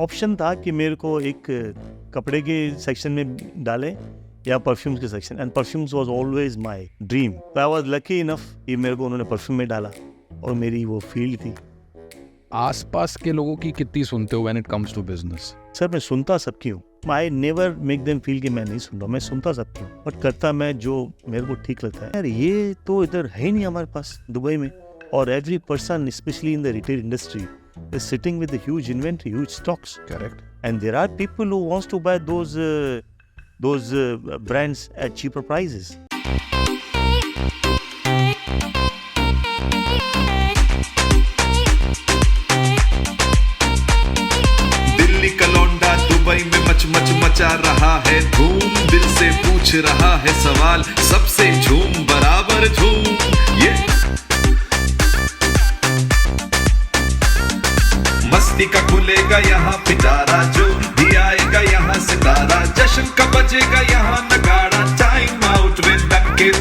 Option था कि मेरे को एक कपड़े के सेक्शन में डाले या परफ्यूम्स के section, and perfumes was always my dream. तो आई वाज लकी इनफ कि मेरे को उन्होंने परफ्यूम में डाला और मेरी वो फील्ड थी। आसपास के लोगों की कितनी सुनते हो when it comes to business? Sir मैं सुनता सबकी हूँ, I never make them feel कि मैं नहीं सुन रहा, मैं सुनता सबकी हूँ, बट करता मैं जो मेरे को ठीक लगता है। यार ये तो इधर है नहीं हमारे पास दुबई में, और every person specially in the retail industry is sitting with a huge inventory, huge stocks. Correct. And there are people who wants to buy those brands at cheaper prices. Delhi का लौंडा दुबई में much much मचा रहा है धूम, दिल से पूछ रहा है सवाल, सबसे झूम बराबर झूम। ये मस्ती का खुलेगा यहाँ पिटारा, जो भी आएगा यहाँ सितारा, जश्न का बजेगा यहाँ नगाड़ा। Time out with Ankit.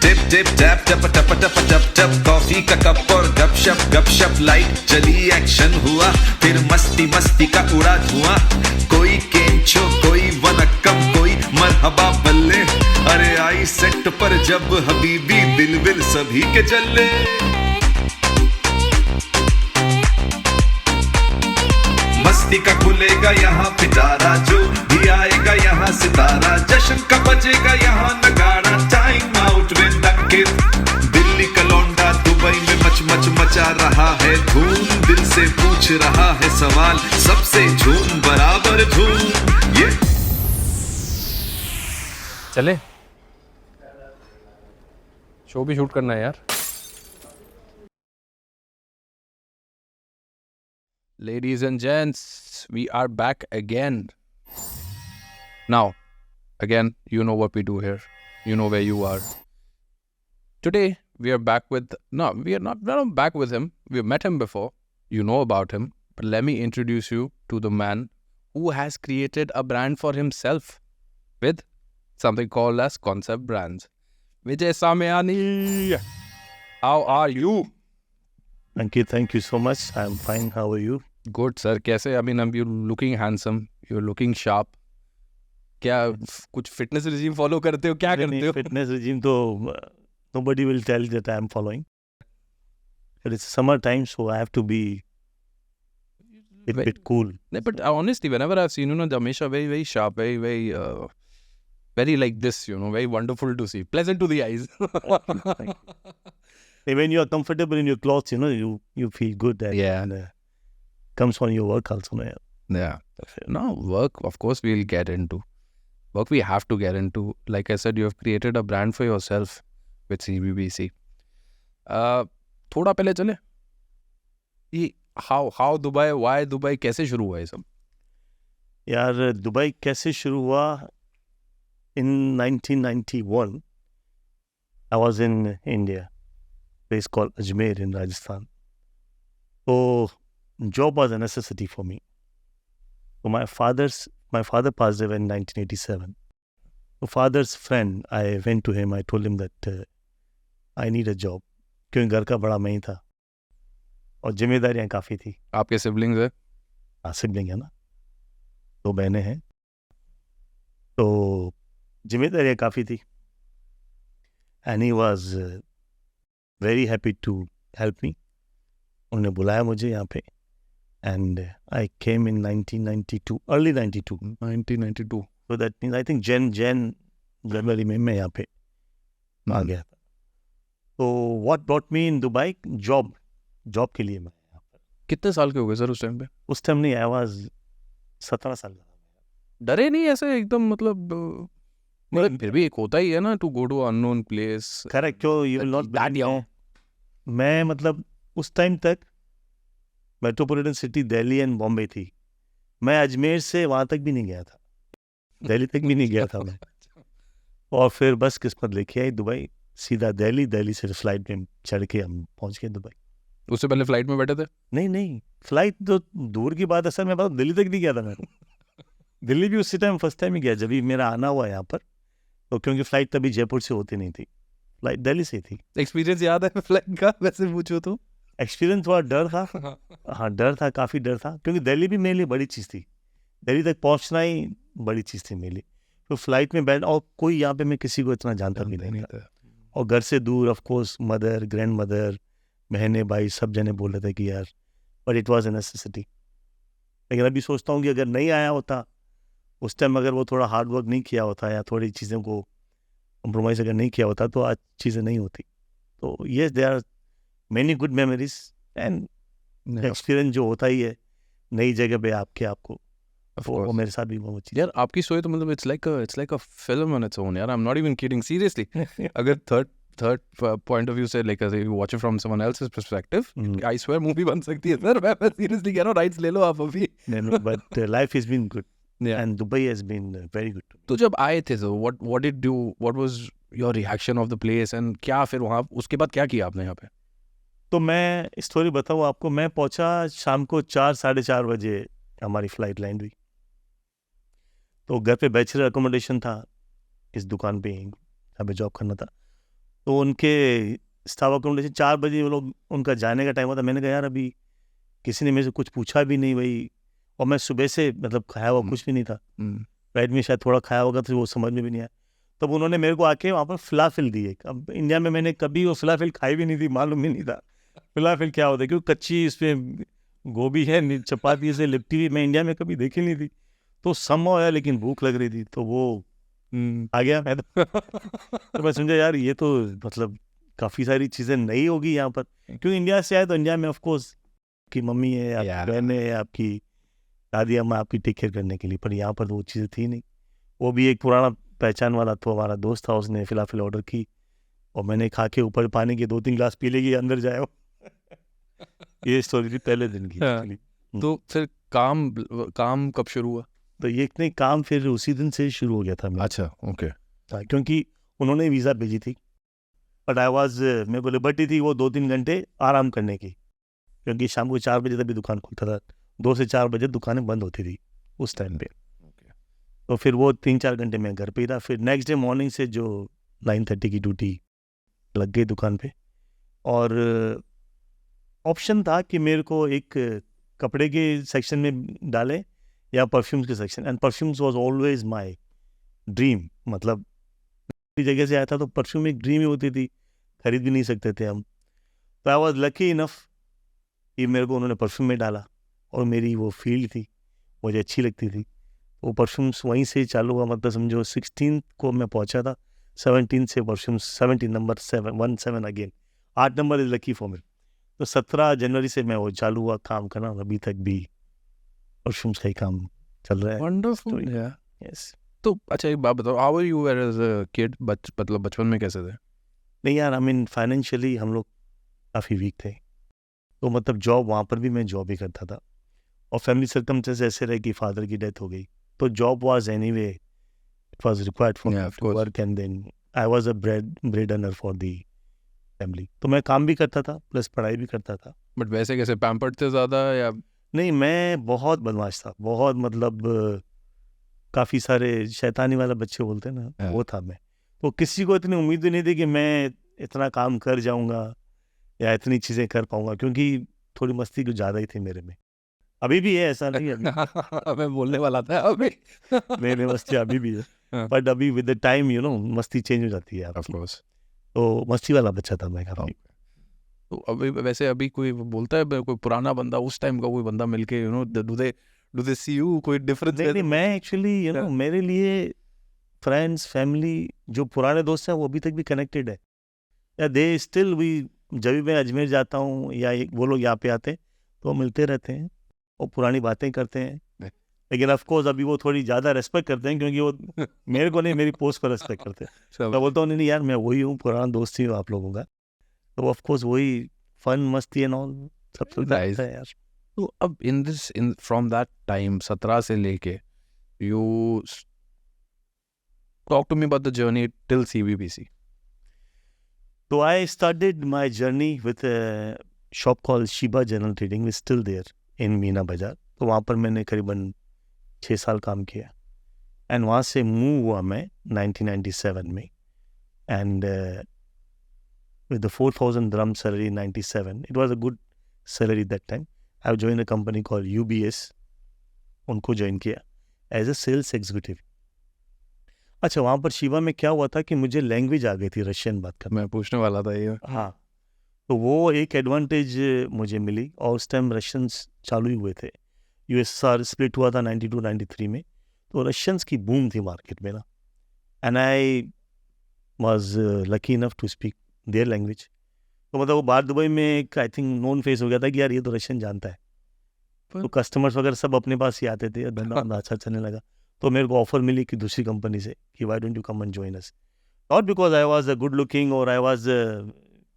Tip tip tap tub tub tub tub tub, coffee का कप और गपशप लाइट चली, एक्शन हुआ, फिर मस्ती मस्ती का उड़ा धुआं। कोई केंचो, कोई वनक्कम, कोई मरहबा बल्ले, अरे आई सेट पर जब हबीबी, दिल विल सभी के जल्ले। मस्ती का खुलेगा यहाँ पिटारा, जो भी आएगा यहाँ सितारा, जश्न का बजेगा यहाँ नगाड़ा। टाइम आउट विद अंकित। दिल्ली का लौंडा दुबई में मच मच मचा रहा है धूम, दिल से पूछ रहा है सवाल, सबसे झूम बराबर झूम। ये चले, शो भी शूट करना है यार। Ladies and gents, we are back again. Now, again, you know what we do here. You know where you are. Today, we are back with... No, we are not back with him. We have met him before. You know about him. But let me introduce you to the man who has created a brand for himself with something called as Concept Brands. Vijay Samyani, how are you? Ankit, thank you so much. I'm fine. How are you? Good, sir. कैसे? I mean, you're looking handsome. You're looking sharp. क्या कुछ fitness regime follow करते हो? क्या करते हो? Fitness regime तो nobody will tell that I'm following. But it's summer time, so I have to be a bit cool. But honestly, whenever I've seen you, Hamisha very, very sharp, very, very like this, very wonderful to see, pleasant to the eyes. Thank you. When you are comfortable in your clothes, you feel good. And comes on your work also. Yeah. No, work, of course, we'll get into. Work we have to get into. Like I said, you have created a brand for yourself with CBBC. थोड़ा पहले चले, how Dubai, why Dubai, कैसे शुरू हुआ ये सब? यार Dubai कैसे शुरू हुआ? In 1991, I was in India, place called Ajmer in Rajasthan. So, job was a necessity for me. So my father passed away in 1987. So father's friend, I went to him, I told him that I need a job. क्योंकि घर का बड़ा मैं ही था और जिम्मेदारियां काफ़ी थी। आपके सिबलिंग्स है? हाँ, सिबलिंग है ना, 2 बहनें हैं, तो जिम्मेदारियाँ काफ़ी थी। And he was very happy to help me. उन्होंने बुलाया मुझे यहाँ पे, and I came in 1992, early 1992। So that means I think जनवरी में मैं यहाँ पे आ गया था। तो what brought me in Dubai? Job के लिए मैं यहाँ पर। कितने साल के हो गए सर उस टाइम पे? उस टाइम नहीं, आई वॉज 17 साल का। डरे नहीं ऐसे एकदम? मतलब फिर भी एक होता ही है ना, to go to unknown place. Correct, जो you will not that young. मैं मतलब उस टाइम तक metropolitan city Delhi and Bombay थी, मैं अजमेर से वहाँ तक भी नहीं गया था, दिल्ली तक भी नहीं गया था मैं। और फिर बस किस्मत लेके आई दुबई, सीधा दिल्ली से फ्लाइट में चढ़ के हम पहुँच गए दुबई। उससे पहले फ्लाइट में बैठे थे? नहीं, फ्लाइट तो दूर की बात है सर, मैं बता दिल्ली तक नहीं गया था मैं। दिल्ली भी उसी टाइम फर्स्ट टाइम ही गया जब भी मेरा आना हुआ यहाँ पर, तो क्योंकि फ्लाइट तभी जयपुर से होती नहीं थी, फ्लाइट दिल्ली से थी। एक्सपीरियंस याद है फ्लाइट का वैसे पूछो तो? एक्सपीरियंस थोड़ा डर था, हाँ डर था, काफ़ी डर था, क्योंकि दिल्ली भी मेरे लिए बड़ी चीज़ थी, दिल्ली तक पहुंचना ही बड़ी चीज़ थी मेरे लिए। तो फ्लाइट में बैठ, और कोई यहाँ पे मैं किसी को इतना जानता भी नहीं था, और घर से दूर, of course mother, grand mother, बहनें, भाई, सब जने बोल रहे थे कि यार, but it was a necessity. लेकिन अभी सोचता हूँ कि अगर नहीं आया होता उस टाइम, अगर वो थोड़ा हार्ड वर्क नहीं किया होता या थोड़ी चीज़ों को कॉम्प्रोमाइज़ अगर नहीं किया होता, तो आज चीज़ें नहीं होती। तो yes, there are many good memories, and experience जो होता ही है नई जगह पे आपको, वो मेरे साथ भी वो चीज़। यार आपकी स्टोरी तो मतलब it's like a film on its own यार, I am not even kidding, seriously. अगर थर्ड पॉइंट ऑफ व्यू से, like you watch it from someone else's perspective, I swear movie बन सकती है सर। मैं सीरियसली कह रहा हूं, राइट्स ले लो आप अभी। But life has been good, and Dubai has been very good. तो जब आए थे, तो what did you, what was your reaction of the place, and क्या फिर वहाँ उसके बाद क्या किया आपने यहाँ पे? तो मैं स्टोरी बताऊँ आपको, मैं पहुँचा शाम को 4, 4:30 बजे हमारी फ़्लाइट लैंड हुई। तो घर पे बैचलर अकोमोडेशन था, इस दुकान पे जहाँ पे जॉब करना था, तो उनके स्टाफ अकोमोडेशन 4 बजे वो लोग, उनका जाने का टाइम होता। मैंने कहा यार अभी किसी ने मेरे से कुछ पूछा भी नहीं भाई, और मैं सुबह से मतलब खाया हुआ कुछ भी नहीं था, फ्लाइट में शायद थोड़ा खाया होगा तो वो समझ में भी नहीं आया। तब उन्होंने मेरे को आके वहाँ पर फलाफिल दी एक। अब इंडिया में मैंने कभी वो फलाफिल खाई भी नहीं थी, मालूम भी नहीं था फलाफिल क्या होता है, क्योंकि कच्ची इसमें गोभी है, चपाती से लिपटी हुई, मैं इंडिया में कभी देखी नहीं थी। तो समझ आया, लेकिन भूख लग रही थी, तो वो आ गया मैं तो मैं समझा यार ये तो मतलब काफ़ी सारी चीज़ें नई होगी यहाँ पर, क्योंकि इंडिया से आए तो इंडिया में ऑफकोर्स आपकी मम्मी है, आपकी बहन है, आपकी दादी अम्मा आपकी टेक केयर करने के लिए, पर यहाँ पर तो वो चीज़ें थी नहीं। वो भी एक पुराना पहचान वाला तो हमारा दोस्त था, उसने फिलाफिल ऑर्डर की, और मैंने खा के ऊपर पानी के 2-3 ग्लास पी लेगी, अंदर जाए वो ये स्टोरी थी पहले दिन की एक्चुअली। तो फिर काम कब शुरू हुआ? तो ये नहीं, काम फिर उसी दिन से शुरू हो गया था मेरा। अच्छा, ओके। क्योंकि उन्होंने वीज़ा भेजी थी, बट मेरे को लिबर्टी थी वो 2-3 घंटे आराम करने की, क्योंकि शाम को 4 बजे तभी दुकान खुलता था, 2 से 4 बजे दुकानें बंद होती थी उस टाइम पे। तो फिर वो 3-4 घंटे मैं घर पे ही था। फिर नेक्स्ट डे मॉर्निंग से जो 9:30 की ड्यूटी लग गई दुकान पे, और ऑप्शन था कि मेरे को एक कपड़े के सेक्शन में डाले या परफ्यूम्स के section, and perfumes was always my dream. मतलब जगह से आया था तो परफ्यूम एक ड्रीम ही होती थी, खरीद भी नहीं सकते थे हम। तो आई वॉज लकी इनफ कि मेरे को उन्होंने परफ्यूम में डाला, और मेरी वो फील्ड थी, मुझे अच्छी लगती थी। वो परफ्यूम्स वहीं से चालू हुआ, मतलब समझो 16 को मैं पहुंचा था, 17 से perfumes, 17 number 17 again, 8 number is lucky for me. तो 17 जनवरी से मैं वो चालू हुआ काम करना, अभी तक भी परफ्यूम्स का ही काम चल रहा है। वंडरफुल यार। यस। तो अच्छा एक बात बताओ, how are you as a kid? मतलब बचपन में कैसे थे? नहीं यार, आई मीन फाइनेंशियली हम लोग काफ़ी वीक थे, तो मतलब जॉब, वहाँ पर भी मैं जॉब ही करता था, और फैमिली सर्कमस्टेंस ऐसे रहे कि फादर की डेथ हो गई, तो job was anyway, it was required for work, and then I was a bread earner for the family. तो मैं काम भी करता था प्लस पढ़ाई भी करता था। बट वैसे कैसे, पैम्पर्ड थे ज़्यादा या? नहीं, मैं बहुत बदमाश था, बहुत, मतलब काफ़ी सारे शैतानी वाला बच्चे बोलते हैं ना, वो था मैं। तो किसी को इतनी उम्मीद भी नहीं थी कि मैं इतना काम कर जाऊँगा या इतनी चीज़ें कर पाऊँगा, क्योंकि थोड़ी मस्ती कुछ ज़्यादा ही थी मेरे में। अभी भी है, ऐसा नहीं है मैं बोलने वाला था अभी। मेरे मस्ती अभी भी है, बट अभी विद द टाइम मस्ती चेंज हो जाती है आपकी। तो मस्ती वाला बच्चा था मैं काफ़ी। तो अभी वैसे अभी कोई बोलता है, कोई पुराना बंदा उस टाइम का कोई बंदा मिलके, डू दे सी यू, कोई डिफरेंस? नहीं, मैं एक्चुअली मेरे लिए फ्रेंड्स, फैमिली, जो पुराने दोस्त हैं वो अभी तक भी कनेक्टेड है, या दे स्टिल, वी जब भी मैं अजमेर जाता हूँ या वो लोग यहाँ पे आते हैं तो मिलते रहते हैं और पुरानी बातें करते हैं। लेकिन ऑफ कोर्स अभी वो थोड़ी ज़्यादा रेस्पेक्ट करते हैं, क्योंकि वो मेरे को नहीं, मेरी पोस्ट को रेस्पेक्ट करते हैं। मैं बोलता हूँ नहीं यार, मैं वही हूँ, पुराना दोस्त ही हूँ आप लोगों का, तो ऑफ कोर्स वही फन, मस्ती एंड ऑल सब चलता है यार। तो अब इन फ्रॉम दैट टाइम 17 से लेके, you talk to me about the journey till CBBC. So I started my journey with a shop called Shiba General Trading, which is still there in Meena बाजार। तो वहाँ पर मैंने करीबन 6 साल काम किया, एंड वहाँ से मूव हुआ मैं 1997 में, and with the 4,000 dirham salary in 97. It was a good salary that time. I joined a company called UBS. उनको ज्वाइन किया एज ए सेल्स एग्जीक्यूटिव. अच्छा, वहाँ पर शिवा में क्या हुआ था कि मुझे लैंग्वेज आ गई थी रशियन बात करना. मैं पूछने वाला था ये. हाँ, तो वो एक एडवांटेज मुझे मिली. और उस टाइम रशियंस चालू ही हुए थे. USSR स्प्लिट हुआ था 92-93 में. तो रशियंस की बूम थी मार्केट में ना. And I was lucky enough to speak their language. तो मतलब वो बाहर दुबई में एक आई थिंक नोन फेस हो गया था कि यार ये तो रशियन जानता है. तो कस्टमर्स वगैरह सब अपने पास ही आते थे. धंधा अच्छा चलने लगा. तो मेरे को ऑफर मिली कि दूसरी कंपनी से कि why don't you come and join us. Not because I was good looking और आई वाज,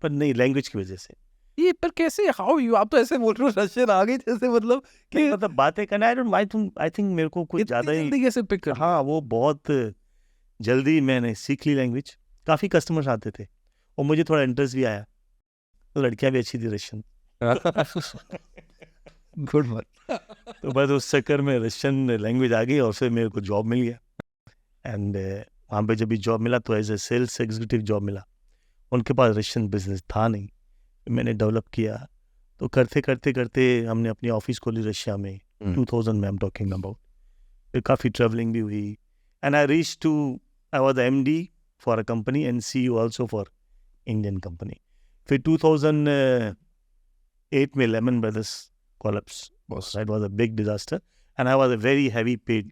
पर नहीं, लैंग्वेज की वजह से. ये पर कैसे, हाउ यू, आप तो ऐसे बोल रहे हो रशियन आ गई जैसे, मतलब कि मतलब बातें करना. आई थिंक मेरे को कुछ ज़्यादा ही जल्दी कैसे पिक कर. हाँ, वो बहुत जल्दी मैंने सीख ली लैंग्वेज. काफ़ी कस्टमर्स आते थे और मुझे थोड़ा इंटरेस्ट भी आया. तो लड़कियाँ भी अच्छी थी रशियन. Good one. तो बस उस चक्कर में रशियन लैंग्वेज आ गई और फिर मेरे को जॉब मिल गया. एंड वहाँ पे जब भी जॉब मिला तो as a sales executive job मिला. उनके पास रशियन बिजनेस था नहीं. मैंने डेवलप किया. तो करते करते करते हमने अपनी ऑफिस खोली रशिया में. 2000 में आई एम टॉकिंग अबाउट. फिर काफ़ी ट्रैवलिंग भी हुई. And I reach to, I was MD for a company and CEO also for Indian company. फिर 2008 में Lehman Brothers collapse. It was a big disaster and I was a very heavy paid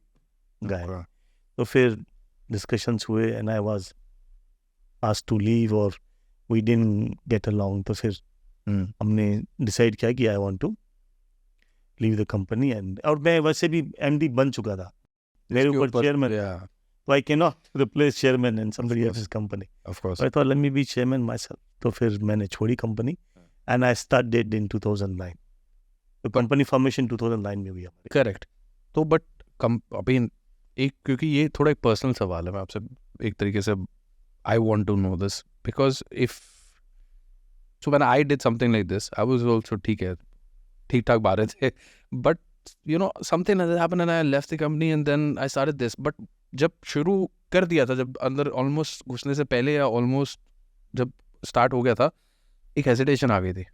guy. तो फिर discussions हुए and I was asked to leave or we didn't get along. तो फिर हमने decide किया कि I want to leave the company. and और मैं वैसे भी MD बन चुका था. मेरे ऊपर chairman, so I cannot replace chairman in somebody else's company. Of course. So I thought let me be chairman myself. तो फिर मैंने छोड़ी company and I started in 2009. तो कंपनी फॉर्मेशन 2009 में हुई हमारी. करेक्ट. तो बट अभी एक, क्योंकि ये थोड़ा एक पर्सनल सवाल है, मैं आपसे एक तरीके से I want to know this because if so when I did something like this I was also ठीक ठाक बात थे, but you know something happened and I left the company and then I started this. But जब शुरू कर दिया था, जब अंदर ऑलमोस्ट घुसने से पहले या ऑलमोस्ट जब स्टार्ट हो गया था, एक हेजिटेशन आ गई थी.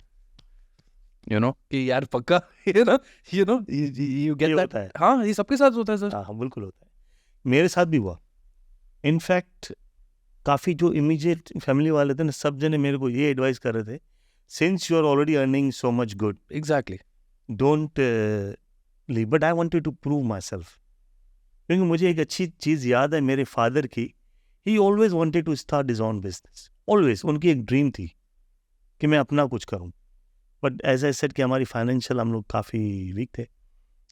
You know कि यार पक्का, you get that. हाँ, ये सबके साथ होता है सर. हाँ, बिल्कुल होता है. मेरे साथ भी हुआ. इनफैक्ट काफ़ी जो इमीडिएट फैमिली वाले थे ना, सब जने मेरे को ये एडवाइस कर रहे थे, since you are already earning so much good, exactly, don't leave. But I wanted to prove myself. क्योंकि मुझे एक अच्छी चीज़ याद है मेरे फादर की. He always wanted to start his own business. Always उनकी एक ड्रीम थी कि मैं अपना कुछ करूँ. बट एज आई सेड कि हमारी फाइनेंशियल हम लोग काफ़ी वीक थे,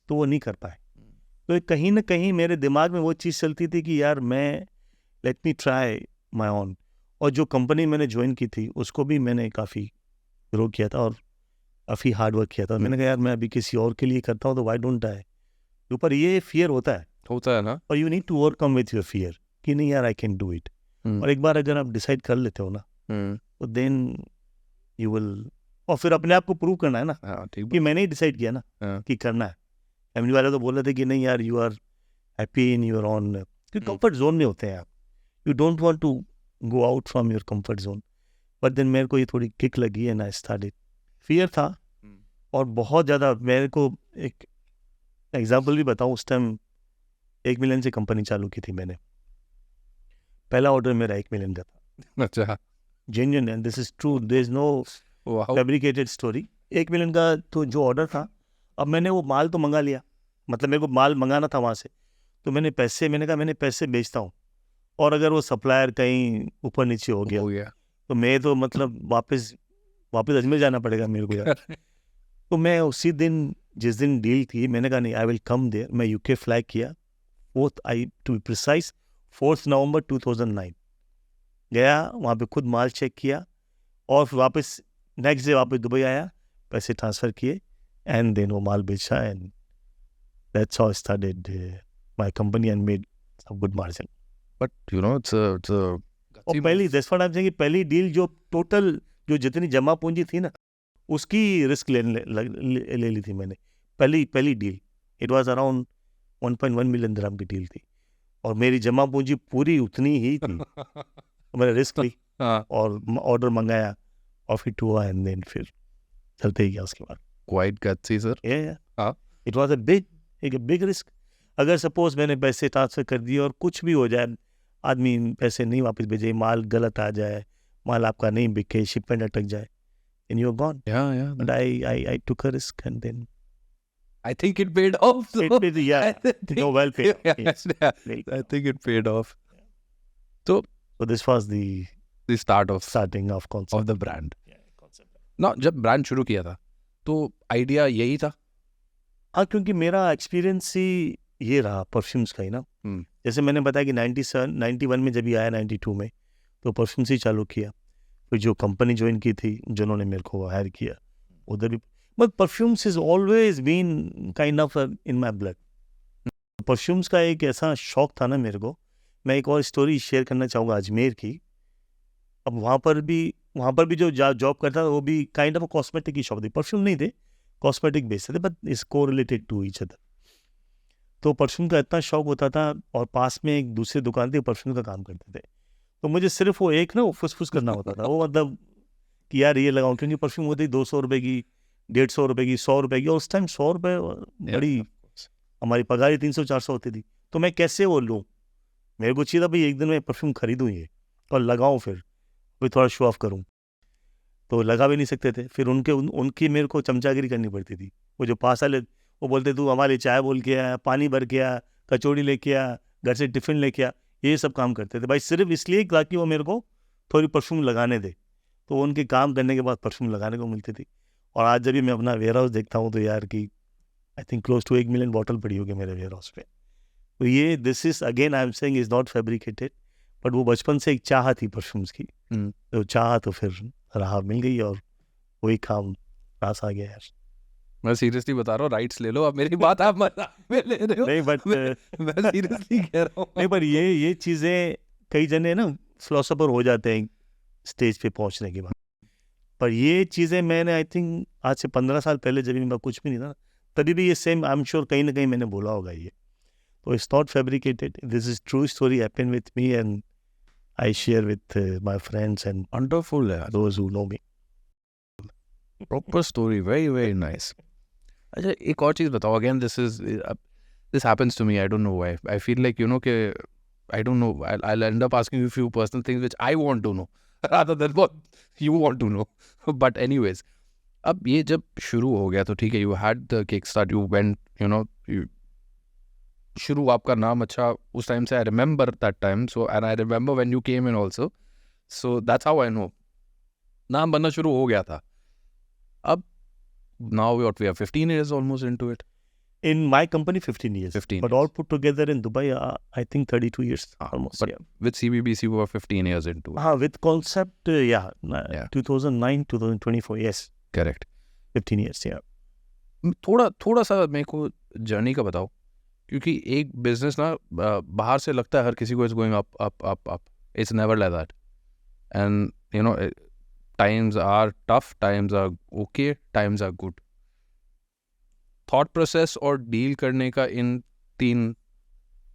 तो वो नहीं कर पाए. तो कहीं ना कहीं मेरे दिमाग में वो चीज़ चलती थी कि यार मैं let me try my own. और जो कंपनी मैंने ज्वाइन की थी उसको भी मैंने काफ़ी ग्रो किया था और काफ़ी हार्ड वर्क किया था. मैंने कहा यार मैं अभी किसी और के लिए करता हूँ तो वाई डोंट आई. ऊपर ये फियर होता है ना, और you need to overcome with your fear कि नहीं यार आई कैन डू इट. और एक बार अगर आप डिसाइड कर लेते हो ना, तो देन यू विल. और फिर अपने आप को प्रूव करना है ना. कि मैंने ही डिसाइड किया ना कि करना है. फैमिली वाले तो बोल रहे थे कि नहीं यार you are happy in your own, कि कंफर्ट जोन में होते हैं आप. You don't want to go out from your comfort zone. But then मेरे को ये थोड़ी किक लगी एंड आई स्टार्टेड. फियर था और बहुत ज़्यादा. मेरे को एक एग्जाम्पल भी बताऊँ, उस टाइम 1 मिलियन से कंपनी चालू की थी मैंने. पहला ऑर्डर मेरा 1 मिलियन का था. अच्छा, genuine, and this is true, there is no fabricated story. 1 million का तो जो ऑर्डर था, अब मैंने वो माल तो मंगा लिया, मतलब मेरे को माल मंगाना था वहाँ से. तो मैंने कहा मैंने पैसे बेचता हूँ, और अगर वो सप्लायर कहीं ऊपर नीचे हो गया तो मैं तो मतलब वापस अजमेर जाना पड़ेगा मेरे को यार. तो मैं उसी दिन, जिस दिन डील थी, मैंने कहा नहीं आई विल कम देयर. मैं UK फ्लाई किया, 4th नवंबर 2009 गया. वहाँ पे खुद माल चेक किया और फिर वापस नेक्स्ट डे वापस दुबई आया, पैसे ट्रांसफ़र किए एंड देन वो माल बेचा. And that's how I started my company and made some good margin. But you know it's और पहली डील जो टोटल जो जितनी जमा पूंजी थी ना, उसकी रिस्क ले ली थी मैंने. पहली deal it was around 1.1 million दिरहम की डील थी और मेरी जमा पूंजी पूरी उतनी ही थी. मैंने रिस्क ली हाँ, और ऑर्डर मंगाया और फिर हुआ एंड देन फिर चलते ही गया उसके बाद. Quite gutsy sir. हाँ. इट वाज एक बिग रिस्क. अगर सपोज मैंने पैसे ट्रांसफर कर दिए और कुछ भी हो जाए, आदमी पैसे नहीं वापस भेजे, माल गलत आ जाए, माल आपका नहीं बिके, शिपमेंट अटक जाए, and you're gone. Yeah. But I took a risk and then I think it paid off. So it paid, yeah, I think- no, well paid. Yeah, Yes. yeah, I think it paid off. So So this was the the start of starting of concept. the brand. Yeah, concept. ना जब brand शुरू किया था तो idea यही था. हाँ, क्योंकि मेरा एक्सपीरियंस ही ये रहा परफ्यूम्स का ही ना. जैसे मैंने बताया कि 97 91 में जब ही आया, 92 में तो परफ्यूम्स ही चालू किया. फिर जो कंपनी ज्वाइन की थी, जिन्होंने मेरे को हायर किया, उधर भी. But perfumes is always been kind of in my blood. Perfumes का एक ऐसा शौक था ना मेरे को. मैं एक और स्टोरी शेयर करना चाहूँगा अजमेर की. अब वहाँ पर भी जो जॉब करता था वो भी काइंड ऑफ कॉस्मेटिक की शॉप थी. परफ्यूम नहीं थे, कॉस्मेटिक बेचते थे, बट इज को रिलेटेड टू ईच अदर. तो परफ्यूम का इतना शौक होता था और पास में एक दूसरी दुकान थी, परफ्यूम का काम करते थे. तो मुझे सिर्फ वो एक ना वो फुस करना होता था. वो मतलब कि यार ये लगाऊं, क्योंकि परफ्यूम होती 200 रुपये की, 150 रुपये की, 100 रुपये की. और उस टाइम 100 रुपये बड़ी, हमारी पगार ही 300-400 होती थी. तो मैं कैसे वो लूँ? मेरे को चाहिए था भाई एक दिन मैं परफ्यूम खरीदूँ ये और लगाऊँ, फिर थोड़ा शो ऑफ करूँ. तो लगा भी नहीं सकते थे. फिर उनकी मेरे को चमचागिरी करनी पड़ती थी. वो जो पास वाले, वो बोलते तू हमारे चाय बोल के आया, पानी भर के आया, कचौड़ी लेके आया, घर से टिफ़िन लेके आया, ये सब काम करते थे भाई सिर्फ इसलिए ताकि वो मेरे को थोड़ी परफ्यूम लगाने दे. तो उनके काम करने के बाद परफ्यूम लगाने को मिलती थी. और आज जब भी मैं अपना वेयर हाउस देखता हूँ तो यार कि I think close to 1 million bottle पड़ी होगी मेरे वेयर हाउस पे. तो ये this is again I am saying is not fabricated, but वो बचपन से एक चाह थी परफ्यूम्स की. तो चाह तो फिर राह मिल गई और वही काम पास आ गया यार. मैं सीरियसली बता रहा हूँ, राइट्स ले लो. अब मेरी बात आप मजाक में ले रहे हो. नहीं बट मैं सीरियसली कह रहा हूँ. नहीं, पर ये चीज़ें कई जने ना फिलोसोफर हो जाते हैं स्टेज पे पहुंचने के बाद. पर ये चीज़ें मैंने आई थिंक आज से 15 साल पहले जब मैं कुछ भी नहीं था तभी भी ये सेम आई एम श्योर कहीं ना कहीं मैंने बोला होगा ये. तो it's not fabricated, this is true story happen with me and I share with my friends and wonderful है. Those who know me. Proper story, very very nice. अच्छा, एक और चीज़ बताओ. Again this happens to me. I don't know why. I feel like, कि I don't know. I'll end up asking you a few personal things which I want to know rather than what you want to know. But anyways, अब ये जब शुरू हो गया तो ठीक है, you had the kickstart, you went, शुरू आपका नाम अच्छा उस टाइम से I remember that time. So and I remember when you came in also. So that's how I know. नाम बनना शुरू हो गया था. अब now we are 15 years almost into it. In my company 15 years. 15 But years. all put together in Dubai I think 32 years almost. But Yeah. with CBBC we were 15 years into it. With concept Yeah. 2009 2024 yes. Correct. 15 years yeah. थोड़ा सा मेरे को journey का बताओ, क्योंकि एक business ना बाहर से लगता है हर किसी को is going up. It's never like that. And times are tough, times are okay, times are good. Thought process और डील करने का इन 3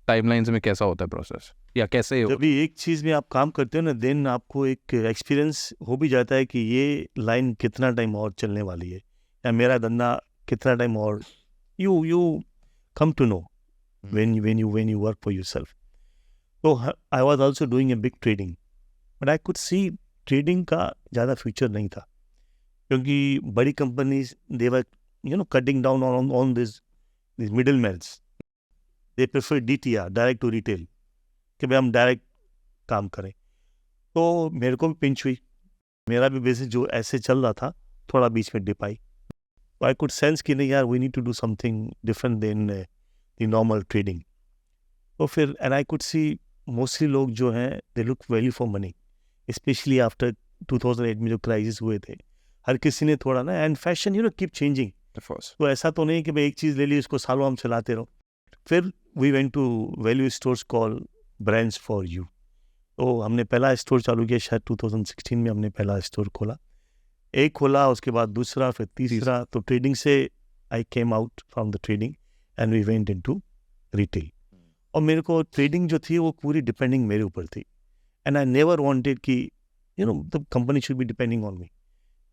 टाइमलाइंस में कैसा होता है प्रोसेस, या कैसे जब भी एक चीज़ में आप काम करते हो ना देन आपको एक एक्सपीरियंस हो भी जाता है कि ये लाइन कितना टाइम और चलने वाली है या मेरा धंधा कितना टाइम और you come to know when you work for yourself. So I was also doing a big trading, but I could see trading का ज़्यादा फ्यूचर नहीं था क्योंकि बड़ी companies they were cutting down on this middle mans. They prefer DTR, direct to retail, कि भाई हम direct काम करें. तो मेरे को भी पिंच हुई. मेरा भी बेसिस जो ऐसे चल रहा था थोड़ा बीच में डिप आई. तो आई कुड सेंस कि नहीं यार we need to do something different than the normal trading. तो फिर and I could see mostly लोग जो हैं they look value for money, specially after 2008 में जो क्राइसिस हुए थे. हर किसी ने थोड़ा ना, एंड फैशन कीप चेंजिंग. तो ऐसा तो नहीं कि भाई एक चीज़ ले ली इसको सालों हम चलाते रहो. फिर we went to value stores call brands for you. तो हमने पहला स्टोर चालू किया शायद 2016 में. हमने पहला स्टोर खोला, एक खोला, उसके बाद दूसरा, फिर तीसरा. तो ट्रेडिंग से I came out from the trading and we went into retail. और मेरे को ट्रेडिंग जो थी वो पूरी डिपेंडिंग मेरे ऊपर थी. एंड आई नेवर वांटेड कि the company should be depending on me.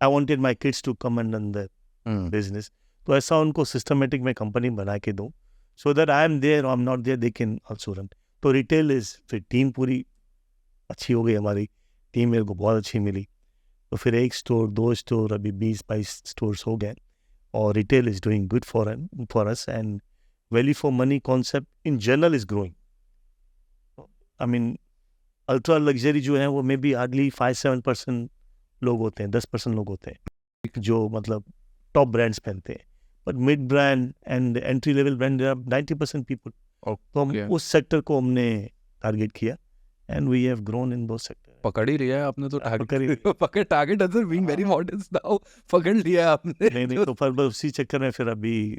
I wanted my kids to come and run the business. तो ऐसा उनको सिस्टमेटिक में कंपनी बना के दूँ, so that I am there और I am not there, they can also run. तो retail is, फिर टीम पूरी अच्छी हो गई हमारी, टीम मेरे को बहुत अच्छी मिली. तो फिर 1 स्टोर 2 स्टोर, अभी 20-22 स्टोर्स हो गए, और retail is doing good for us, and value for money concept in general is growing. I mean ultra luxury जो है वो मे बी हार्डली 5-7% लोग होते हैं, 10% लोग होते हैं जो मतलब टॉप ब्रांड्स पहनते हैं, but mid brand and entry level brand 90% people. तो हम उस सेक्टर को हमने टारगेट किया, and we have grown in those sector. पकड़ ही लिया है आपने तो पकड़ target doesn't mean very modern now, पकड़ लिया है आपने. नहीं तो पर उसी चक्कर में फिर अभी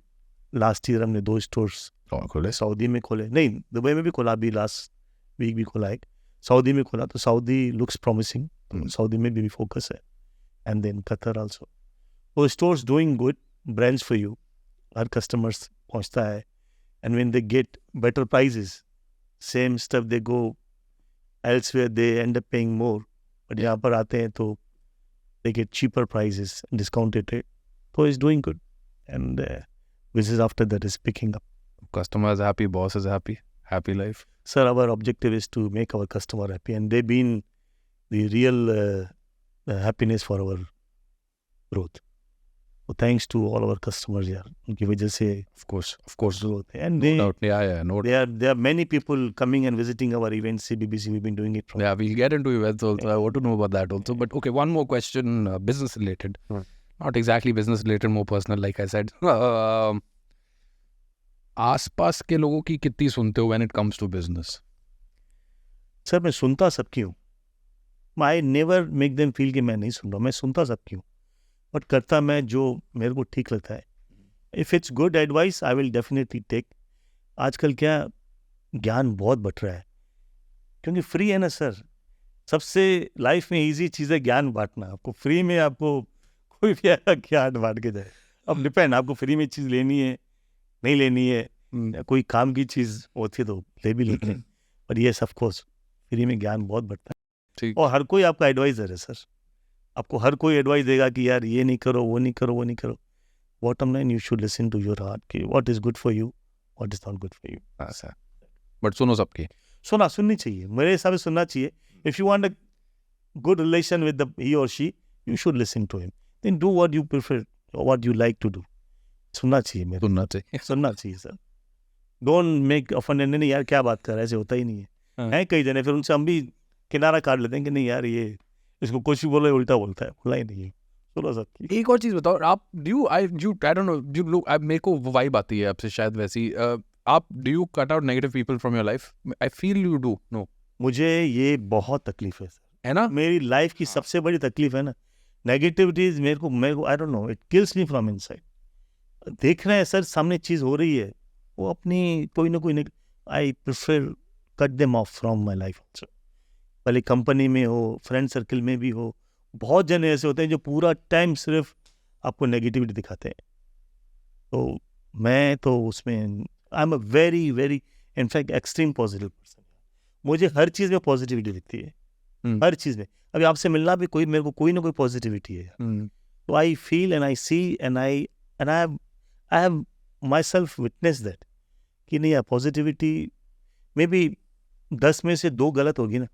लास्ट ईयर हमने 2 स्टोर्स खोले, सऊदी में खोले, नहीं दुबई में भी खोला, अभी लास्ट वीक भी खोला एक, सऊदी में खोला. तो सऊदी लुक्स प्रॉमिसिंग, सऊदी में भी फोकस है, एंड देन कतर आल्सो. तो stores doing good, brands for you, हर कस्टमर्स पहुंचता है, and when they get better prices, same stuff they go elsewhere, they end up paying more, but यहाँ पर आते हैं तो they get cheaper prices, discounted rate. So it's doing good, and business after that is picking up. Customer is happy, boss is happy, happy life. Sir, our objective is to make our customer happy, and they've been the real happiness for our growth. So thanks to all our customers यार, उनकी वजह से of course growth है. And no doubt. there are many people coming and visiting our events. CBBC, we've been doing it from. Yeah, we'll get into events also. I want to know about that also. But okay, one more question, business related. Not exactly business related, more personal, like I said. आसपास के लोगों की कितनी सुनते हो when it comes to business? Sir मैं सुनता सबकी हूँ. I never make them feel कि मैं नहीं सुन रहा, मैं सुनता सबकी हूँ, बट करता मैं जो मेरे को ठीक लगता है. If it's good advice I will definitely take. आजकल क्या ज्ञान बहुत बट रहा है, क्योंकि फ्री है ना सर. सबसे लाइफ में इजी चीज़ है ज्ञान बांटना. आपको फ्री में आपको कोई भी आया ज्ञान बांट के जाए. अब डिपेंड, आपको फ्री में चीज़ लेनी है नहीं लेनी है, कोई काम की चीज़ होती है तो ले भी लेते हैं, पर ये ऑफ कोर्स फ्री में ज्ञान बहुत बढ़ता है. और हर कोई आपका एडवाइज़र है सर. आपको हर कोई एडवाइस देगा कि यार ये नहीं करो, वो नहीं करो, वो नहीं करो. Bottom line, you should listen to your heart कि what is good for you, what is not good for you. But सुनो सबकी, सुननी चाहिए, मेरे हिसाब से सुनना चाहिए. If you want a good relation with he और she, you should listen to him, then do what you prefer, what you like to do. सुनना चाहिए सुनना चाहिए सर. Don't make offend. नहीं यार क्या बात कर रहा है, ऐसे होता ही नहीं है. कई जने फिर उनसे हम भी किनारा काट लेते हैं कि नहीं यार ये इसको कुछ भी बोलो उल्टा बोलता है, खुला ही नहीं है. सुनो सर. एक और चीज बताओ, आप I don't know, you look, मेरे को वाइब आती है आपसे शायद वैसी. आप do you cut out negative people from your life? I feel you do. No, मुझे ये बहुत तकलीफ है सर, है ना. मेरी लाइफ की सबसे बड़ी तकलीफ है ना नेगेटिविटीज. मेरे को आई don't no, it kills me from inside. देख रहे हैं सर सामने चीज़ हो रही है, वो अपनी कोई ना कोई, I prefer cut them of from my life also. भले कंपनी में हो, फ्रेंड सर्कल में भी हो, बहुत जने ऐसे होते हैं जो पूरा टाइम सिर्फ आपको नेगेटिविटी दिखाते हैं. तो मैं तो उसमें I am a very very in fact extreme positive person. मुझे हर चीज़ में पॉजिटिविटी दिखती है, हर चीज़ में. अभी आपसे मिलना भी मेरे को कोई ना कोई पॉजिटिविटी है. तो I feel and I see and I have myself witness that कि नहीं यार, पॉजिटिविटी मे बी 10 में से 2 गलत होगी ना,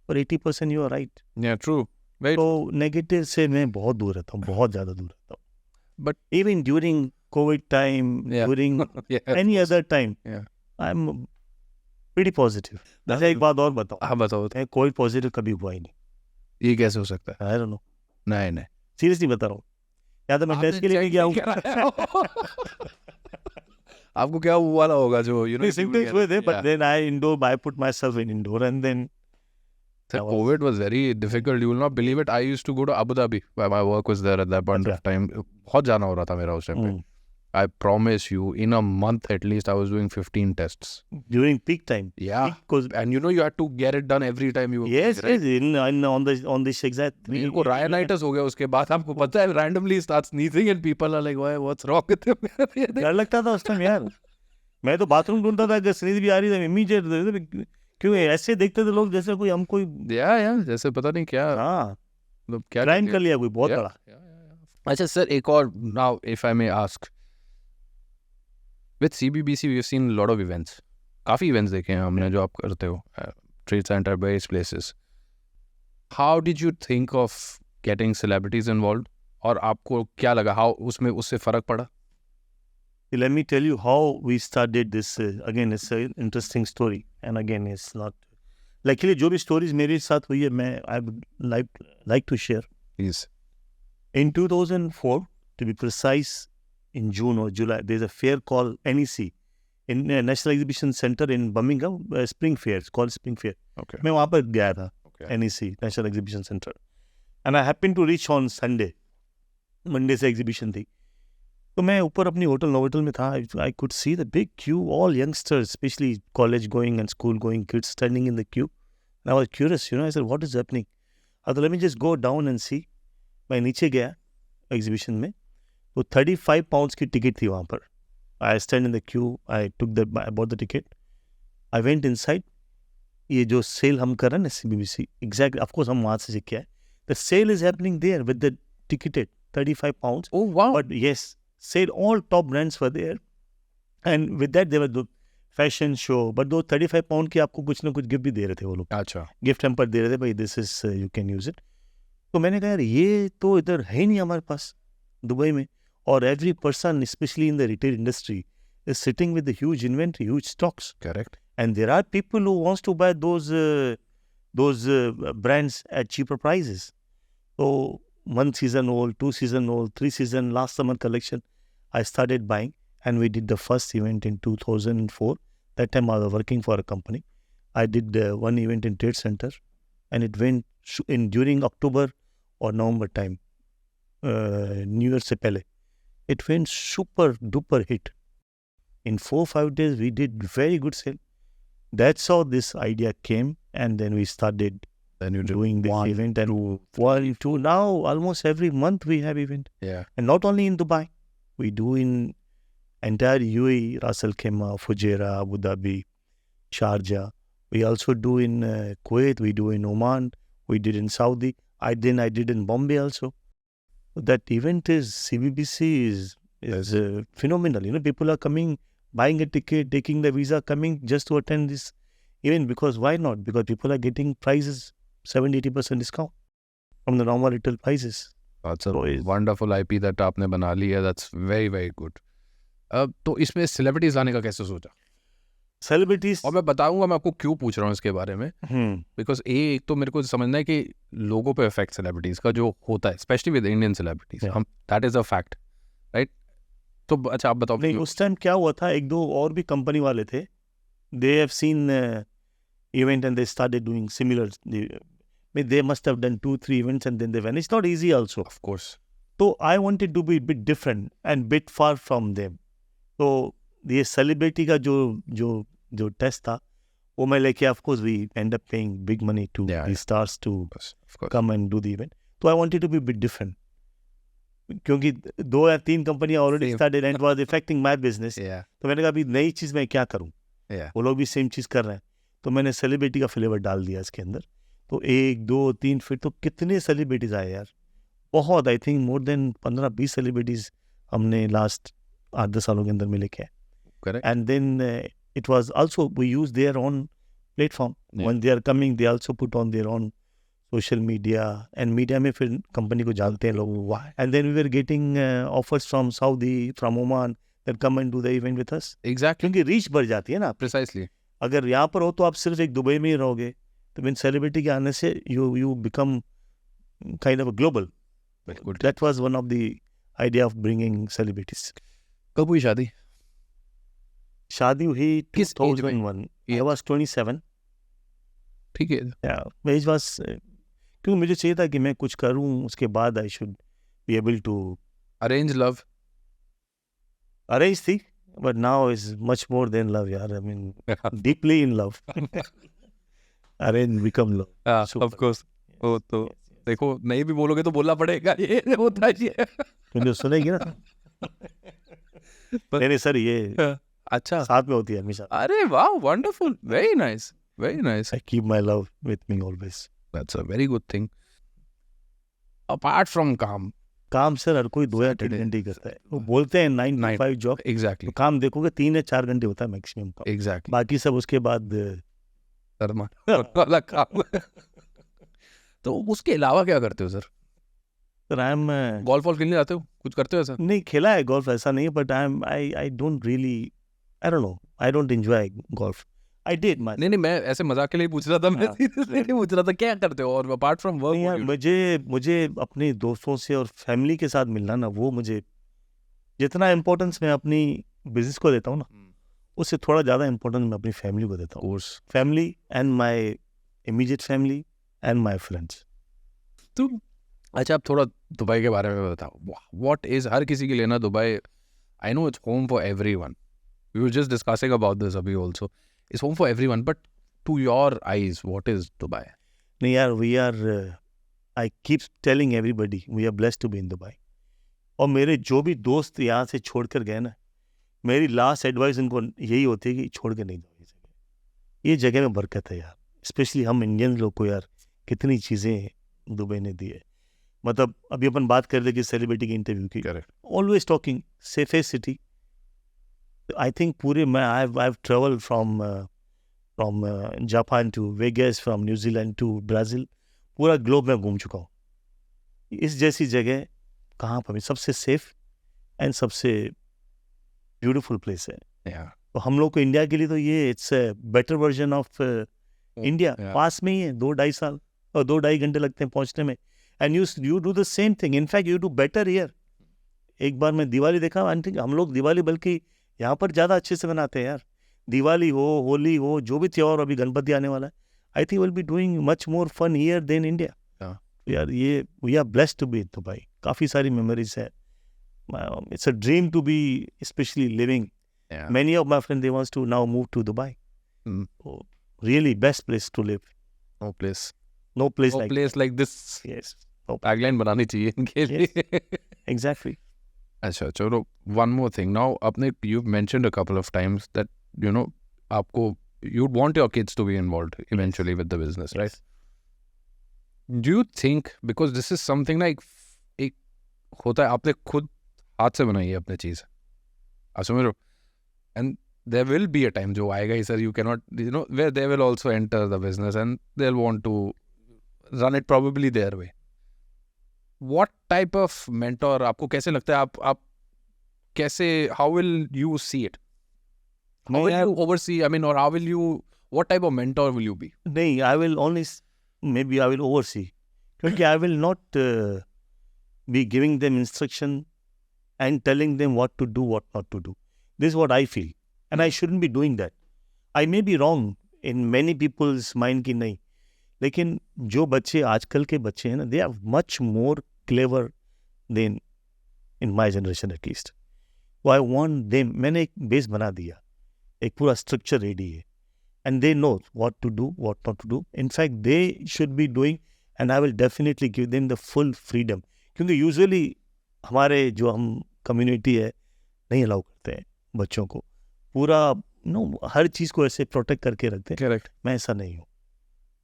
और 80% यू आर राइट. ट्रू. तो नेगेटिव से मैं बहुत दूर रहता हूँ, बहुत ज़्यादा दूर रहता हूँ. But even during Covid time, during any other time, I am pretty positive. अच्छा एक बात और बताओ. हाँ बताओ. कोई पॉजिटिव कभी हुआ ही नहीं. ये कैसे हो सकता है? I don't no. नहीं सीरियसली बता रहा हूँ. या तो मैं टेस्ट के लिए नहीं गया हूँ. आपको क्या हुआ होगा जो यू नो सिम्पटम्स हुए थे, but then I put myself in indoor and then COVID was very difficult. You will not believe it. I used to go to Abu Dhabi. My work was there at that point of time. बहुत जाना हो रहा था मेरा उस time पे. I promise you, in a month at least, I was doing 15 tests. During peak time? Yeah. And you know, you had to get it done every time you were. Yes, right? Yes. On this exact. मेरे को rhinitis हो गया उसके बाद. आपको पता है, randomly start sneezing and people are like, what's wrong with him? डर लगता था उस टाइम यार. मैं तो बाथरूम ढूंढता था, अगर स्नीज भी आ रही थी इमीडिएट क्यों ऐसे देखते थे लोग जैसे कोई हम कोई या जैसे पता नहीं क्या हाँ मतलब क्या क्राइम कर लिया कोई बहुत Yeah, बड़ा. yeah. अच्छा सर, एक और, now if I may ask, with CBBC we have seen lot of events, काफ़ी इवेंट्स देखे हैं हमने जो आप करते हो, trade centre based places. How did you think of getting celebrities involve, और आपको क्या लगा, हाउ उसमें उससे फ़र्क पड़ा? Let me tell you how we started this. Again, it's an interesting story, and again, it's not luckily जो भी stories मेरे साथ हुई है मैं I would like to share. Please. In 2004, to be precise, in June or July, there's a fair called NEC, in National Exhibition Center in Birmingham, Spring Fair. It's called Spring Fair. Okay. मैं वहाँ पर गया था, Okay. NEC, National Exhibition Center, and I happened to reach on Sunday. Monday से exhibition थी, तो मैं ऊपर अपनी होटल में था. I could see the big queue, all youngsters, especially college going and school going kids standing in the queue. And I was curious, I said, what is happening? I thought, let me just go down and see. मैं नीचे गया exhibition में, तो 35 pounds की ticket थी वहाँ पर. I stand in the queue, I bought the ticket. I went inside. ये जो सेल हम कर रहे हैं ना CBBC, exactly, of course हम वहाँ से सीख के आए. The sale is happening there with the ticketed 35 pounds. Oh wow. But yes, sale, all top brands were there. And with that, there were the fashion show. But those 35 pound की आपको कुछ ना कुछ गिफ्ट भी दे रहे थे वो लोग. अच्छा. गिफ्ट हैम्पर दे रहे थे, भाई this is you can use it. तो मैंने कहा यार ये तो इधर है ही नहीं हमारे पास दुबई में. और every person specially in the retail industry is sitting with a huge inventory, huge stocks. Correct. And there are people who wants to buy those brands at cheaper prices. So 1 season old, 2 season old, 3 season, last summer collection, I started buying, and we did the first event in 2004. That time I was working for a company. I did one event in Trade Center, and it went during October or November time, New Year se pehle. It went super duper hit. In 4-5 days, we did very good sale. That's how this idea came, and then we started Then you do doing this one, event. And two, 1, 2, now almost every month we have event. yeah. And not only in Dubai, we do in entire UAE, Ras Al Khaimah, Fujairah, Abu Dhabi, Sharjah. We also do in Kuwait, we do in Oman, we did in Saudi. I did in Bombay also. That event is, CBBC is phenomenal. People are coming, buying a ticket, taking the visa, coming just to attend this event. Because why not? Because people are getting prices 70-80% discount from the normal retail prices. That's a So is- wonderful IP that आपने बना ली है. That's very very good. तो इसमें celebrities लाने का कैसे सोचा? Celebrities. और मैं बताऊंगा मैं आपको क्यों पूछ रहा हूँ इसके बारे में. बिकॉज एक तो मेरे को समझना है कि लोगों पे इफेक्ट सेलिब्रिटीज का जो होता है, specially with Indian celebrities, Yeah. हम that is a fact, right? तो अच्छा आप बताओ. नहीं, उस टाइम क्या हुआ था, एक दो और भी कंपनी वाले थे. They have seen event and they started doing similar. They must have done 2-3 events and then they went. It's not easy also. Of course. So I wanted to be a bit different and bit far from them. So ये celebrity का जो test था वो मैं लेके, of course we end up paying big money to Yeah, these stars to of course. come and do the event. So I wanted to be a bit different. क्योंकि 2 या 3 कंपनियां already Same. started and it was affecting my business. या तो मैंने कहा अभी नई चीज़ मैं क्या करूं, या वो लोग भी सेम चीज़ कर रहे हैं, तो मैंने सेलिब्रिटी का फ्लेवर डाल दिया इसके अंदर. तो 1, 2, 3 फिर तो कितने सेलिब्रिटीज़ आए यार, बहुत. I think more than 15-20 celebrities हमने लास्ट 8-10 सालों के अंदर में लेके आए. Correct. And then it was also, we use their own platform. Yeah. When they are coming, they also put on their own social media. And media में फिर company को जानते हैं लोग. Why? And then we were getting offers from Saudi, from Oman, that come and do the event with us. Exactly. क्योंकि reach बढ़ जाती है ना. प्रिसाइसली. अगर यहाँ पर हो तो आप सिर्फ एक दुबई में ही रहोगे, तो फिर सेलिब्रिटी के आने से you become kind of a global. बिल्कुल. That was one of the idea of bringing celebrities. कब हुई शादी? शादी हुई किस age में? 2001. I was 27. ठीक है. Yeah, age was क्योंकि मुझे चाहिए था कि मैं कुछ करूं, उसके बाद I should be able to. Arrange love. Arrange थी, but now is much more than love यार. I mean, deeply in love. Arrange become love. Super. Of course. वो तो Yes, yes. देखो, नहीं भी बोलोगे तो बोलना पड़ेगा, ये होता है ये. तुमने सुनेगी ना. नहीं सर, ये अच्छा. साथ में होती है हमेशा. अरे वाह, wonderful, very nice. Very nice. I keep my love with me always. That's a very good thing. Apart from काम, काम सर हर कोई 2 या 3 Saturday. घंटे ही करता है. वो बोलते हैं 9 to 5 जॉब, exactly, तो काम देखोगे 3 या 4 घंटे होता है मैक्सिमम का. exactly. बाकी सब उसके बाद शर्मा वाला काम. तो उसके अलावा क्या करते हो sir? Sir I am golf वॉल्फ खेलने जाते हो? कुछ करते हो सर? नहीं खेला है गोल्फ, ऐसा नहीं है, but I don't really, I don't no, I don't enjoy golf. I did my नहीं, मैं ऐसे मजाक के लिए पूछ रहा था. मैं सीरियसली नहीं पूछ रहा था क्या करते हो. और अपार्ट फ्रॉम यार, वर्क, मुझे अपने दोस्तों से और फैमिली के साथ मिलना ना, वो मुझे जितना इम्पोर्टेंस मैं अपनी बिजनेस को देता हूँ ना, उससे थोड़ा ज़्यादा इम्पोर्टेंस मैं अपनी फैमिली को देता हूँ. Course. Family and my immediate family and my friends. तो अच्छा, आप थोड़ा दुबई के बारे में बताओ. व्हाट इज, हर किसी के लिए ना Dubai, I know it's home for everyone. We were just discussing about this अभी also. It's home for everyone, but to your eyes what is Dubai? नहीं यार, we are, I keep telling everybody we are blessed to be in Dubai. और मेरे जो भी दोस्त यहाँ से छोड़ कर गए ना, मेरी लास्ट एडवाइस उनको यही होती है कि छोड़ के नहीं जाओ ये जगह. ये जगह में बरकत है यार. स्पेशली हम इंडियन लोग को यार कितनी चीज़ें दुबई ने दी है. मतलब अभी अपन बात कर रहे थे कि सेलिब्रिटी की इंटरव्यू की, correct. Always talking safest city. I think पूरे मैं I have travel from Japan to Vegas, from New Zealand to Brazil. पूरा ग्लोब में घूम चुका हूँ. इस जैसी जगह कहाँ पर भी सबसे सेफ एंड सबसे ब्यूटीफुल प्लेस है. या तो हम लोग को इंडिया के लिए तो ये it's better version of India. yeah. पास में ही है, 2-2.5 साल और 2-2.5 घंटे लगते हैं पहुंचने में. And you do the same thing, in fact you do better here. एक बार मैं दिवाली देखा, आई थिंक हम लोग दिवाली बल्कि यहाँ पर ज़्यादा अच्छे से मनाते हैं यार. दिवाली हो, होली हो, जो भी त्योहार, अभी गणपति आने वाला है, I think will be doing much more fun here than India. यार ये we are blessed to be in Dubai. काफ़ी सारी मेमोरीज है. It's a dream to be especially living. Many of my friends, they want to now move to Dubai. Oh, really best place to live. No place, No place no like place like this. yes. No, tagline बनानी चाहिए इनके लिए. exactly. अच्छा, चलो, one more thing. Now आपने, you mentioned a couple of times that you know आपको, you want your kids to be involved eventually with the business, right? Do you think, because this is something like, एक होता है आपने खुद हाथ से बनाई है अपनी चीज़, आप समझ रहे हो, and there will be a time जो आएगा ही sir, you cannot, you know, where they will also enter the business and they'll want to run it probably their way. What type of mentor, आपको कैसे लगता है, आप कैसे, how will you see it? How will you oversee, I mean, or how will you, what type of mentor will you be? नहीं, I will only, maybe I will oversee. क्योंकि I will not be giving them instruction and telling them what to do, what not to do. This is what I feel. And I shouldn't be doing that. I may be wrong in many people's mind की नहीं, लेकिन जो बच्चे आजकल के बच्चे हैं ना, they are much more clever than in my generation at least. So I want them, मैंने एक बेस बना दिया, एक पूरा स्ट्रक्चर रेडी है, and they know what to do, what not to do. In fact, they should be doing, and I will definitely give them the full freedom. क्योंकि usually हमारे जो हम कम्युनिटी है नहीं अलाउ करते हैं बच्चों को, पूरा हर चीज़ को ऐसे प्रोटेक्ट करके रखते हैं. Correct. मैं ऐसा नहीं हूँ.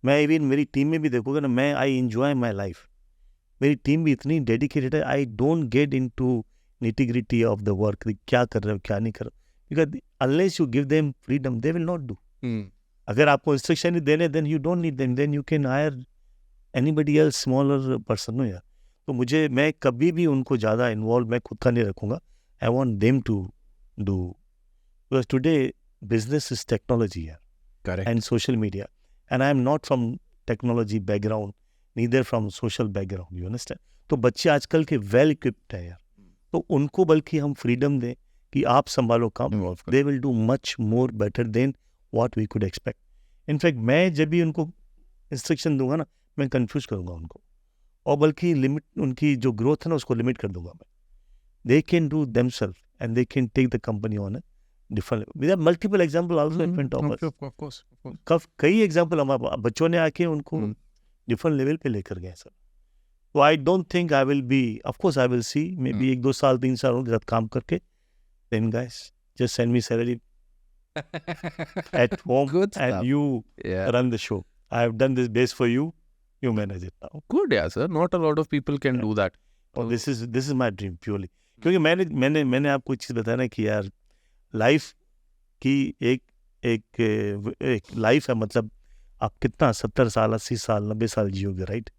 मैं इवन मेरी टीम में भी देखोगे ना, मैं आई एंजॉय माई लाइफ. मेरी टीम भी इतनी डेडिकेटेड है. I don't get into nitty gritty of the work, क्या कर रहे हो क्या नहीं कर रहे हो, because unless you give them freedom they will not do. अगर आपको इंस्ट्रक्शन ही देने, then you don't need them, then you can hire anybody else, smaller person हो यार. तो मैं कभी भी उनको ज़्यादा इन्वॉल्व मैं खुद का नहीं रखूँगा. I want them to do, because today business is technology here. Correct. And social media, and I am not from technology background, neither from social background, you understand. तो बच्चे आजकल के वेल इक्विप्ड हैं यार, तो उनको बल्कि हम फ्रीडम दें कि आप संभालो काम, they will do much more better than what we could expect. In fact मैं जब भी उनको इंस्ट्रक्शन दूंगा ना, मैं कंफ्यूज करूंगा उनको, और बल्कि लिमिट, उनकी जो ग्रोथ है ना उसको लिमिट कर दूंगा मैं. They can do themselves and they can take the company on a different level. We have multiple examples also in front of us. Of course. कई एग्जाम्पल हमारे बच्चों ने आके उनको डिफरेंट लेवल पे लेकर गए सर. तो I don't think I will be, of course I will see, maybe 1-2 साल 3 साल उनके साथ काम करके, then guys just send me salary, at home Good and stuff. you Yeah. run the show. I have done this base for you. You manage it now. Good, yeah, sir. Not a lot of people can Yeah. do that. और this is my dream purely. क्योंकि मैंने आपको एक चीज़ बताया ना कि यार life की एक लाइफ है, मतलब आप कितना 70 साल 80 साल 90 साल जियोगे, राइट?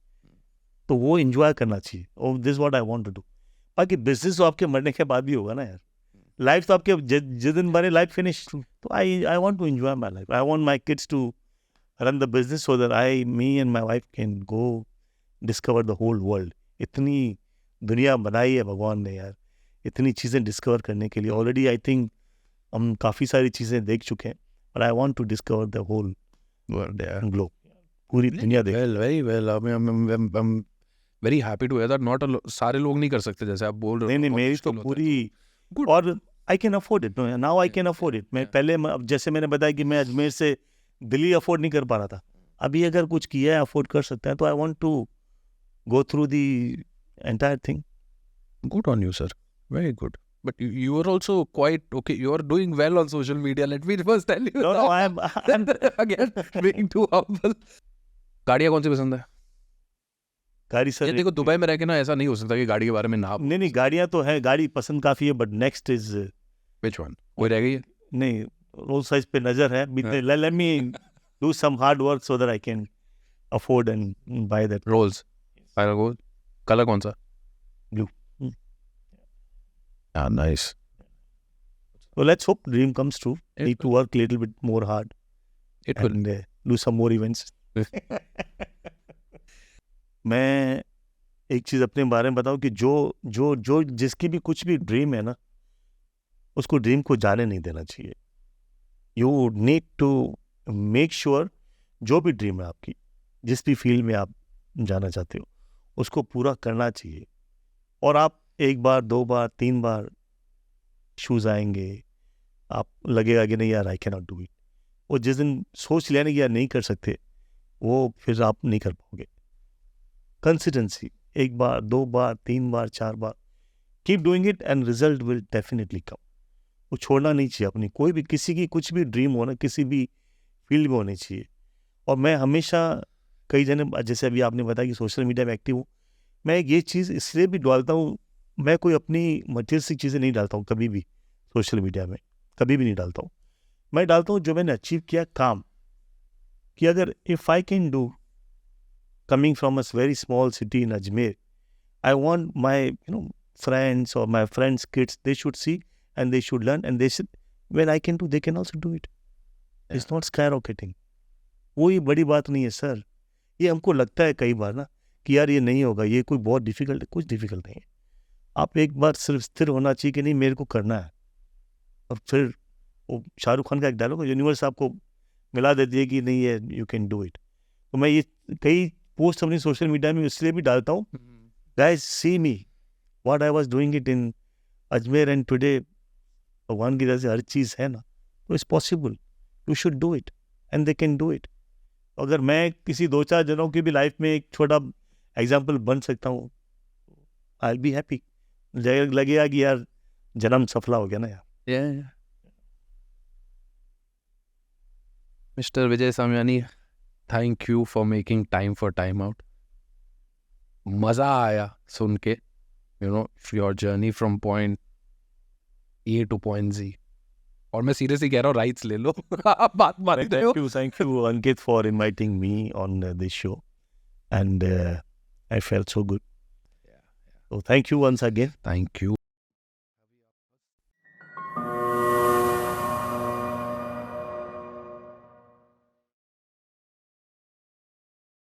तो वो एंजॉय करना चाहिए और this what I want to do. बाकी बिजनेस तो आपके मरने के बाद भी होगा ना यार. लाइफ तो आपके जिस दिन मरे लाइफ फिनिश. तो I want to enjoy my life. I want my kids to run the business so that me and my wife can go discover the whole world. इतनी दुनिया बनाई है भगवान ने यार, इतनी चीज़ें डिस्कवर करने के लिए. ऑलरेडी आई थिंक हम काफ़ी सारी चीज़ें देख चुके हैं, but I want to discover the whole Well, yeah. Globe. पूरी दुनिया देख. Well, very well. I mean, I'm very happy to hear that. Not सारे लोग नहीं कर सकते जैसे आप बोल रहे नहीं हो. नहीं, बहुत मेरी तो मुश्किल होता है. पूरी. Good. और आई can afford it. Now I can afford it. मैं Yeah. पहले अब जैसे मैंने बताया कि मैं अजमेर से दिल्ली अफोर्ड नहीं कर पा रहा था. अभी अगर कुछ किया है, अफोर्ड कर सकते हैं, तो I want to go through the entire thing. Good on you, sir. Very good. But you are also quite okay. You are doing well on social media. Let me first tell you. No no, I am Again, being too humble. गाड़ियाँ कौन सी पसंद है? गाड़ी sir. ये देखो Dubai में रह के ना ऐसा नहीं हो सकता कि गाड़ी के बारे में ना. नहीं नहीं, गाड़ियाँ तो है, गाड़ी पसंद काफ़ी है, but next is Which one? कोई रह गई है? नहीं, रोल साइज पे नज़र है. Let me do some hard work so that I can afford and buy that. Rolls. Final goal. Colour कौन सा? Blue. Ah, nice. So let's hope dream comes true. It Need to work a little bit more hard It will. and do some more events. मैं एक चीज़ अपने बारे में बताऊं कि जो जो जो जिसकी भी कुछ भी ड्रीम है ना, उसको ड्रीम को जाने नहीं देना चाहिए. You need to make sure जो भी ड्रीम है आपकी, जिस भी फील्ड में आप जाना चाहते हो, उसको पूरा करना चाहिए. और आप एक बार 2 बार 3 बार शूज़ आएंगे, आप लगेगा कि नहीं यार I can not do it. और जिस दिन सोच लिया ना कि यार नहीं कर सकते, वो फिर आप नहीं कर पाओगे. Consistency, 1 bar 2 bar 3 bar 4 bar, keep doing it and result will definitely come. वो छोड़ना नहीं चाहिए अपनी. कोई भी किसी की कुछ भी ड्रीम हो ना, किसी भी फील्ड में होनी चाहिए. और मैं हमेशा कई जने, जैसे अभी आपने बताया कि सोशल मीडिया में एक्टिव हूँ, मैं ये चीज़ इसलिए भी डालता हूँ. मैं कोई अपनी मटेरियलिस्टिक चीज़ें नहीं डालता हूँ कभी भी सोशल मीडिया में, कभी भी नहीं डालता हूँ. मैं डालता हूँ जो मैंने अचीव किया काम, कि अगर if I can do, coming from a very small city in Ajmer, I want my friends or my friends kids, they should see and they should learn and they should, when I can do, they can also do it. It's not skyrocketing. वो ये बड़ी बात नहीं है sir. ये हमको लगता है कई बार ना कि यार ये नहीं होगा, ये कोई बहुत डिफिकल्ट है. कुछ डिफिकल्ट नहीं है. आप एक बार सिर्फ स्थिर होना चाहिए कि नहीं मेरे को करना है. और फिर वो शाहरुख खान का एक डायलॉग, यूनिवर्स आपको मिला देती है कि नहीं ये यू कैन डू इट. तो मैं ये कई पोस्ट अपनी सोशल मीडिया में इसलिए भी डालता हूँ, guys see me what I was doing it in Ajmer and today भगवान की तरह से हर चीज़ है ना, तो it's possible. You should do it and they can do it. अगर मैं किसी 2-4 जनों की भी लाइफ में एक छोटा एग्जाम्पल बन सकता हूँ, आई विल बी हैप्पी. लगेगा कि यार जन्म सफला हो गया ना यार. Yeah. Mr. Vijay Samyani, thank you for making time for Timeout. मज़ा आया सुन के, your journey from point A to point Z. और मैं सीरियसली कह रहा हूँ, राइट्स ले लो. आप बात मान रहे हो. Thank you Ankit for inviting me on this show and I felt so good. So thank you once again. Thank you.